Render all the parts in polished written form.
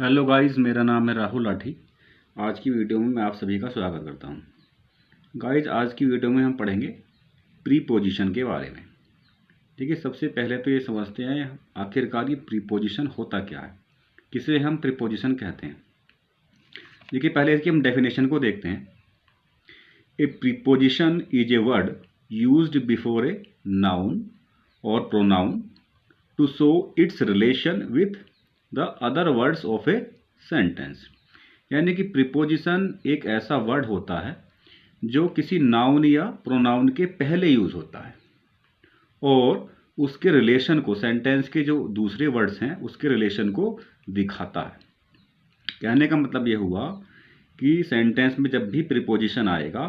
Hello guys, मेरा नाम है राहुल लाठी। आज की वीडियो में मैं आप सभी का स्वागत करता हूं। गाइस, आज की वीडियो में हम पढ़ेंगे प्रीपोजिशन के बारे में। देखिए, सबसे पहले तो ये समझते हैं आखिरकार ये प्रीपोजिशन होता क्या है, किसे हम प्रीपोजिशन कहते हैं। देखिए, पहले इसकी हम डेफिनेशन को देखते हैं। A preposition is a word used before a noun और pronoun to show its relation with the other words of a sentence. यानी कि प्रीपोजिशन एक ऐसा वर्ड होता है जो किसी नाउन या प्रोनाउन के पहले यूज होता है और उसके रिलेशन को, सेंटेंस के जो दूसरे वर्ड्स हैं उसके रिलेशन को दिखाता है। कहने का मतलब यह हुआ कि सेंटेंस में जब भी प्रीपोजिशन आएगा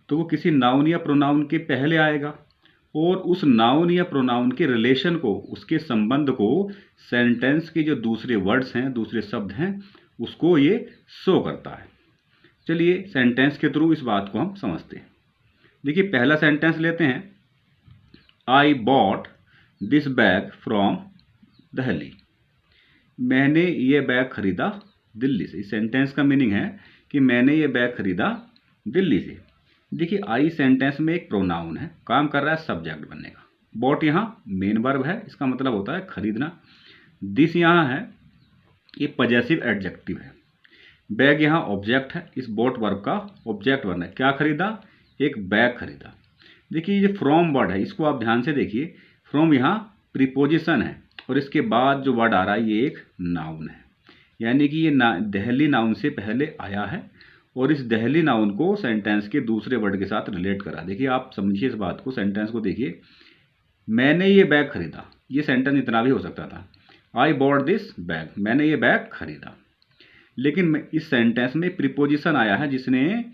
तो वो किसी नाउन या प्रोनाउन के पहले आएगा और उस नाउन या प्रोनाउन के रिलेशन को, उसके संबंध को सेंटेंस के जो दूसरे वर्ड्स हैं, दूसरे शब्द हैं, उसको ये शो करता है। चलिए सेंटेंस के थ्रू इस बात को हम समझते हैं। देखिए, पहला सेंटेंस लेते हैं। I bought this bag from Delhi. मैंने ये बैग खरीदा दिल्ली से। इस सेंटेंस का मीनिंग है कि मैंने ये बैग खरीदा दिल्ली से। देखिए, आई सेंटेंस में एक प्रोनाउन है, काम कर रहा है सब्जेक्ट बनने का। बॉट यहाँ मेन वर्ब है, इसका मतलब होता है खरीदना। दिस यहाँ है, ये पजेसिव एडजेक्टिव है। बैग यहाँ ऑब्जेक्ट है, इस बॉट वर्ब का ऑब्जेक्ट बनना है। क्या खरीदा? एक बैग खरीदा। देखिए, ये फ्रॉम वर्ड है, इसको आप ध्यान से देखिए। फ्रॉम यहाँ प्रीपोजिशन है और इसके बाद जो वर्ड आ रहा है ये एक नाउन है। यानी कि ये दिल्ली नाउन से पहले आया है और इस दिल्ली नाउन को सेंटेंस के दूसरे वर्ड के साथ रिलेट करा। देखिए, आप समझिए इस बात को, सेंटेंस को देखिए। मैंने ये बैग खरीदा, ये सेंटेंस इतना भी हो सकता था। आई बॉट दिस बैग, मैंने ये बैग खरीदा। लेकिन इस सेंटेंस में प्रीपोजिशन आया है जिसने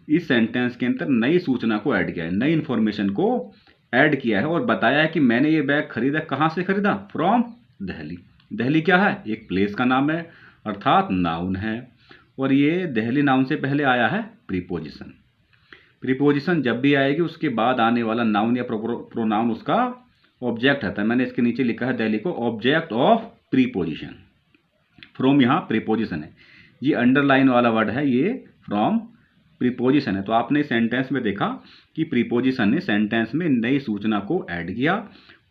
इस सेंटेंस के अंदर नई सूचना को ऐड किया है, नई इंफॉर्मेशन को ऐड किया है और बताया है कि मैंने ये बैग खरीदा। कहाँ से खरीदा? फ्रॉम दिल्ली। दिल्ली क्या है? एक प्लेस का नाम है, अर्थात नाउन है। और ये दिल्ली नाउन से पहले आया है प्रीपोजिशन। प्रीपोजिशन जब भी आएगी उसके बाद आने वाला नाउन या प्रोनाउन उसका ऑब्जेक्ट है। मैंने इसके नीचे लिखा है दिल्ली को ऑब्जेक्ट ऑफ प्रीपोजिशन। फ्रॉम यहाँ प्रीपोजिशन है, ये अंडरलाइन वाला वर्ड है, ये फ्रॉम प्रीपोजिशन है। तो आपने सेंटेंस में देखा कि प्रीपोजिशन ने सेंटेंस में नई सूचना को ऐड किया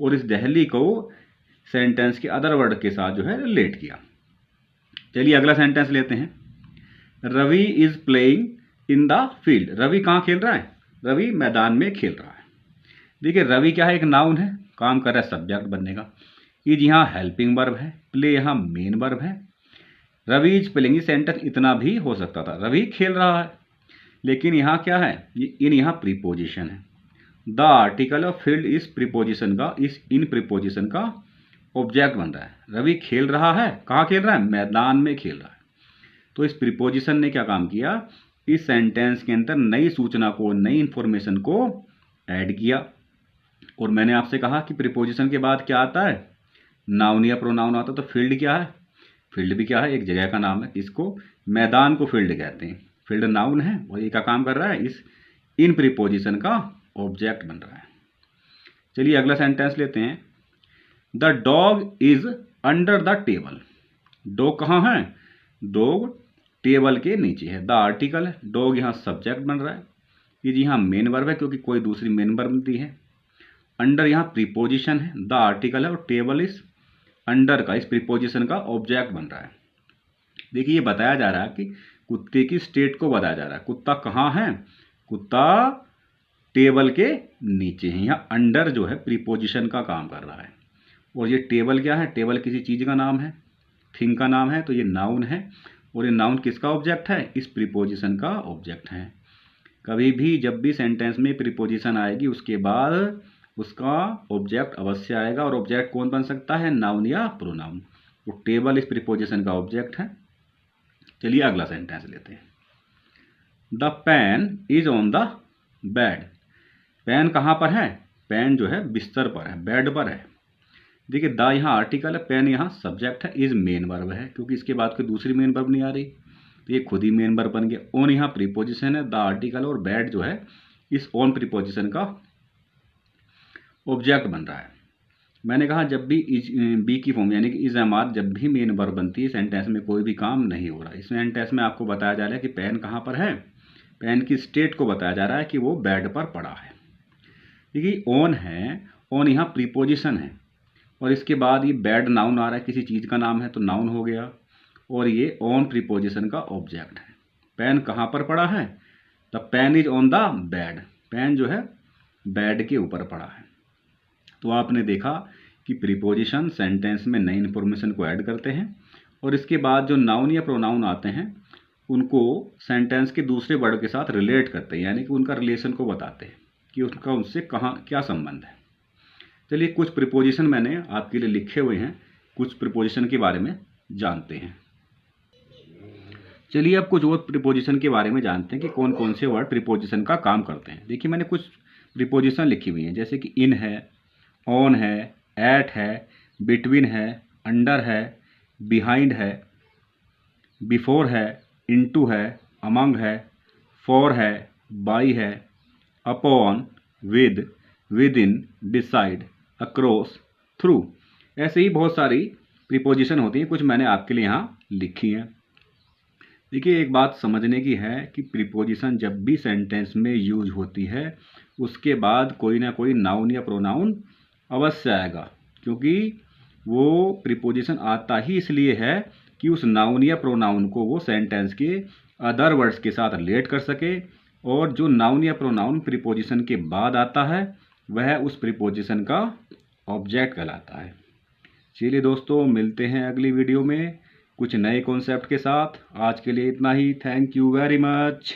और इस दिल्ली को सेंटेंस के अदर वर्ड के साथ जो है रिलेट किया। चलिए अगला सेंटेंस लेते हैं। Ravi is playing in the field. Ravi कहाँ खेल रहा है? रवि मैदान में खेल रहा है। देखिए, रवि क्या है? एक नाउन है, काम कर रहा है सब्जेक्ट बनने का। इज यहाँ हेल्पिंग वर्ब है, प्ले यहाँ मेन वर्ब है। रवि इज प्लेइंग, सेंटेंस इतना भी हो सकता था, रवि खेल रहा है। लेकिन यहाँ क्या है? ये इन यहाँ प्रीपोजिशन है। द आर्टिकल ऑफ फील्ड इस प्रीपोजिशन का, इस इन प्रीपोजिशन का ऑब्जेक्ट बन रहा है। रवि खेल रहा है, कहाँ खेल रहा है? मैदान में खेल रहा है। तो इस प्रीपोजिशन ने क्या काम किया? इस सेंटेंस के अंदर नई सूचना को, नई इंफॉर्मेशन को ऐड किया। और मैंने आपसे कहा कि प्रीपोजिशन के बाद क्या आता है? नाउन या प्रोनाउन आता है। तो फील्ड क्या है? फील्ड भी क्या है? एक जगह का नाम है। इसको मैदान को फील्ड कहते हैं। फील्ड नाउन है और ये क्या काम कर रहा है? इस इन प्रीपोजिशन का ऑब्जेक्ट बन रहा है। चलिए अगला सेंटेंस लेते हैं। The dog is under the table. Dog कहाँ है? डॉग टेबल के नीचे है। द आर्टिकल है, डॉग यहाँ सब्जेक्ट बन रहा है। ये जी यहाँ मेन वर्ब है क्योंकि कोई दूसरी मेन वर्ब नहीं है। अंडर यहाँ प्रीपोजिशन है, द आर्टिकल है और टेबल इस अंडर का, इस प्रीपोजिशन का ऑब्जेक्ट बन रहा है। देखिए, ये बताया जा रहा है कि कुत्ते की स्टेट को बताया जा रहा है। कुत्ता कहाँ है? कुत्ता टेबल के नीचे है। यहाँ अंडर जो है प्रीपोजिशन का काम कर रहा है। और ये टेबल क्या है? टेबल किसी चीज़ का नाम है, थिंग का नाम है। तो ये नाउन है और ये नाउन किसका ऑब्जेक्ट है? इस प्रीपोजिशन का ऑब्जेक्ट है। कभी भी जब भी सेंटेंस में प्रीपोजिशन आएगी उसके बाद उसका ऑब्जेक्ट अवश्य आएगा। और ऑब्जेक्ट कौन बन सकता है? नाउन या प्रोनाउन। तो टेबल इस प्रीपोजिशन का ऑब्जेक्ट है। चलिए अगला सेंटेंस लेते हैं। The pen is on the bed. Pen कहाँ पर है? पेन जो है बिस्तर पर है, बेड पर है। देखिए, द यहाँ आर्टिकल है, पेन यहाँ सब्जेक्ट है, इज मेन वर्ब है क्योंकि इसके बाद कोई दूसरी मेन वर्ब नहीं आ रही, तो ये खुद ही मेन वर्ब बन गया। ऑन यहाँ प्रीपोजिशन है, द आर्टिकल और बेड जो है इस ऑन प्रीपोजिशन का ऑब्जेक्ट बन रहा है। मैंने कहा जब भी बी की फॉर्म यानी कि इज एम आर जब भी मेन वर्ब बनती है सेंटेंस में कोई भी काम नहीं हो रहा। इस सेंटेंस में आपको बताया जा रहा है कि पेन कहाँ पर है, पेन की स्टेट को बताया जा रहा है कि वो बेड पर पड़ा है। देखिए ऑन है, ऑन यहाँ प्रीपोजिशन है और इसके बाद ये बेड नाउन आ रहा है, किसी चीज़ का नाम है तो नाउन हो गया, और ये ऑन प्रीपोजिशन का ऑब्जेक्ट है। पेन कहाँ पर पड़ा है, the pen is on the bed, pen जो है बेड के ऊपर पड़ा है। तो आपने देखा कि प्रीपोजिशन सेंटेंस में नई इन्फॉर्मेशन को ऐड करते हैं और इसके बाद जो नाउन या प्रोनाउन आते हैं उनको सेंटेंस के दूसरे वर्ड के साथ रिलेट करते हैं, यानी कि उनका रिलेशन को बताते हैं कि उनका उनसे कहाँ क्या संबंध है। चलिए कुछ प्रीपोजिशन मैंने आपके लिए लिखे हुए हैं, कुछ प्रीपोजिशन के बारे में जानते हैं। चलिए अब कुछ और प्रीपोजिशन के बारे में जानते हैं कि कौन कौन से वर्ड प्रीपोजिशन का काम करते हैं। देखिए मैंने कुछ प्रीपोजिशन लिखी हुई हैं, जैसे कि इन है, ऑन है, एट है, बिटवीन है, अंडर है, बिहाइंड है, बिफोर है, इनटू है, अमंग है, फॉर है, बाई है, upon, with, with in, decide, across, through. ऐसे ही बहुत सारी प्रीपोजिशन होती हैं, कुछ मैंने आपके लिए यहाँ लिखी हैं। देखिए एक बात समझने की है कि प्रीपोजिशन जब भी सेंटेंस में यूज होती है उसके बाद कोई ना कोई नाउन या प्रोनाउन अवश्य आएगा, क्योंकि वो प्रीपोजिशन आता ही इसलिए है कि उस नाउन या प्रोनाउन को वो सेंटेंस के अदर वर्ड्स के साथ रिलेट कर सके, और जो नाउन या प्रोनाउन प्रीपोजिशन के बाद आता है वह उस प्रीपोजिशन का ऑब्जेक्ट कहलाता है। चलिए दोस्तों, मिलते हैं अगली वीडियो में कुछ नए कॉन्सेप्ट के साथ। आज के लिए इतना ही। Thank you very much.